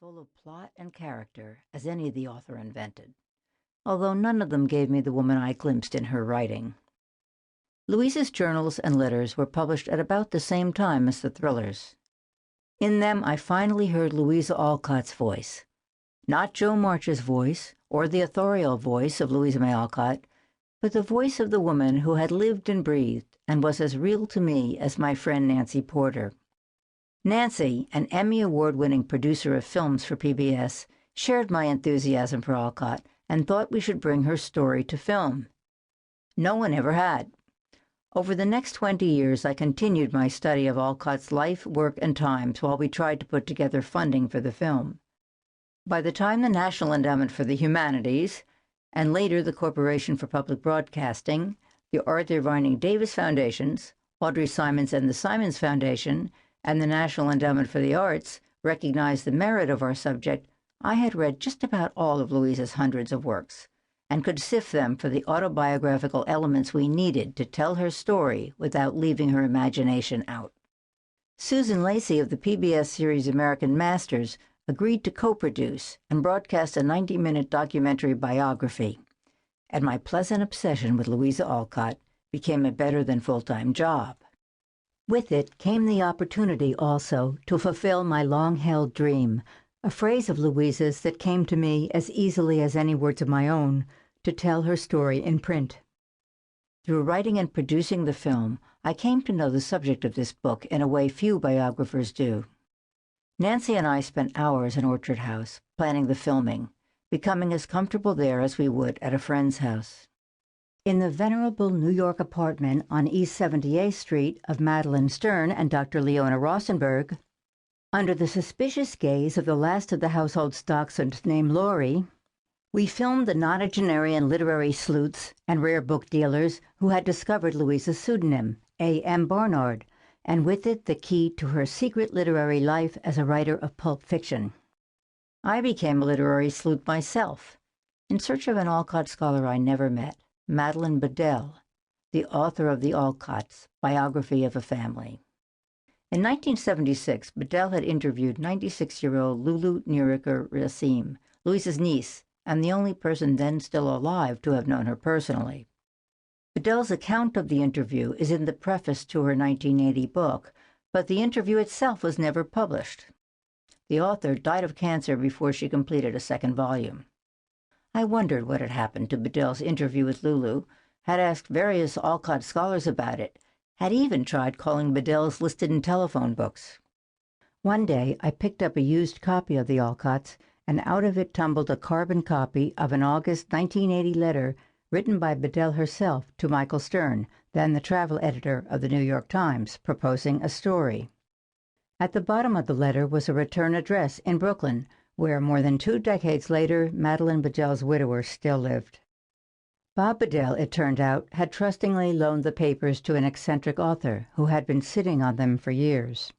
full of plot and character as any the author invented, although none of them gave me the woman I glimpsed in her writing. Louisa's journals and letters were published at about the same time as the thrillers. In them, I finally heard Louisa Alcott's voice. Not Jo March's voice, or the authorial voice of Louisa May Alcott, but the voice of the woman who had lived and breathed and was as real to me as my friend Nancy Porter. Nancy, an Emmy Award-winning producer of films for PBS, shared my enthusiasm for Alcott and thought we should bring her story to film. No one ever had. Over the next 20 years, I continued my study of Alcott's life, work, and times while we tried to put together funding for the film. By the time the National Endowment for the Humanities, and later the Corporation for Public Broadcasting, the Arthur Vining Davis Foundations, Audrey Simons and the Simons Foundation, and the National Endowment for the Arts recognized the merit of our subject, I had read just about all of Louisa's hundreds of works, and could sift them for the autobiographical elements we needed to tell her story without leaving her imagination out. Susan Lacey of the PBS series American Masters agreed to co-produce and broadcast a 90-minute documentary biography, and my pleasant obsession with Louisa Alcott became a better-than-full-time job. With it came the opportunity also to fulfill my long-held dream, a phrase of Louisa's that came to me as easily as any words of my own, to tell her story in print. Through writing and producing the film, I came to know the subject of this book in a way few biographers do. Nancy and I spent hours in Orchard House, planning the filming, becoming as comfortable there as we would at a friend's house. In the venerable New York apartment on East 78th Street of Madeline Stern and Dr. Leona Rosenberg, under the suspicious gaze of the last of the household dachshunds named Laurie, we filmed the nonagenarian literary sleuths and rare book dealers who had discovered Louisa's pseudonym, A.M. Barnard, and with it the key to her secret literary life as a writer of pulp fiction. I became a literary sleuth myself, in search of an Alcott scholar I never met, Madeline Bedell, the author of the Alcotts, Biography of a Family. In 1976, Bedell had interviewed 96-year-old Lulu Niriker Racine, Louisa's niece, and the only person then still alive to have known her personally. Bedell's account of the interview is in the preface to her 1980 book, but the interview itself was never published. The author died of cancer before she completed a second volume. I wondered what had happened to Bedell's interview with Lulu, had asked various Alcott scholars about it, had even tried calling Bedell's listed in telephone books. One day I picked up a used copy of the Alcotts, and out of it tumbled a carbon copy of an August 1980 letter written by Bedell herself to Michael Stern, then the travel editor of the New York Times, proposing a story. At the bottom of the letter was a return address in Brooklyn, where more than 2 decades later Madeline Bedell's widower still lived. Bob Bedell, it turned out, had trustingly loaned the papers to an eccentric author who had been sitting on them for years.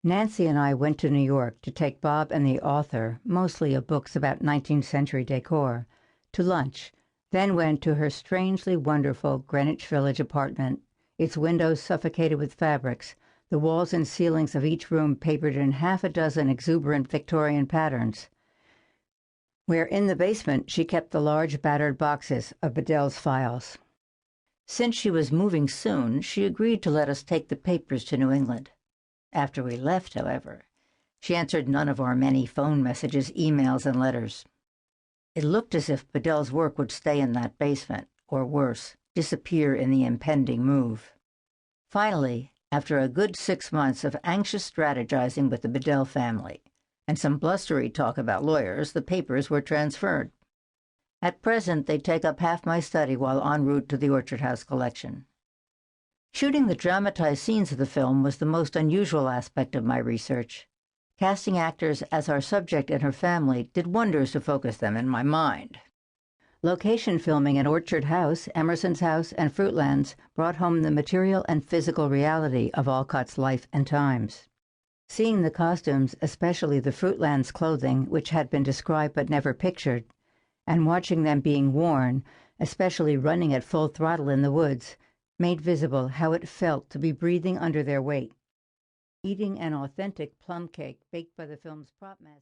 Nancy and I went to New York to take Bob and the author, mostly of books about 19th century decor, to lunch, then went to her strangely wonderful Greenwich Village apartment, its windows suffocated with fabrics, the walls and ceilings of each room papered in half a dozen exuberant Victorian patterns, where in the basement she kept the large battered boxes of Bedell's files. Since she was moving soon, she agreed to let us take the papers to New England. After we left, however, she answered none of our many phone messages, emails, and letters. It looked as if Bedell's work would stay in that basement, or worse, disappear in the impending move. Finally, after a good 6 months of anxious strategizing with the Bedell family, and some blustery talk about lawyers, the papers were transferred. At present, they take up half my study while en route to the Orchard House collection. Shooting the dramatized scenes of the film was the most unusual aspect of my research. Casting actors as our subject and her family did wonders to focus them in my mind. Location filming at Orchard House, Emerson's House, and Fruitlands brought home the material and physical reality of Alcott's life and times. Seeing the costumes, especially the Fruitlands clothing, which had been described but never pictured, and watching them being worn, especially running at full throttle in the woods, made visible how it felt to be breathing under their weight. Eating an authentic plum cake baked by the film's prop master.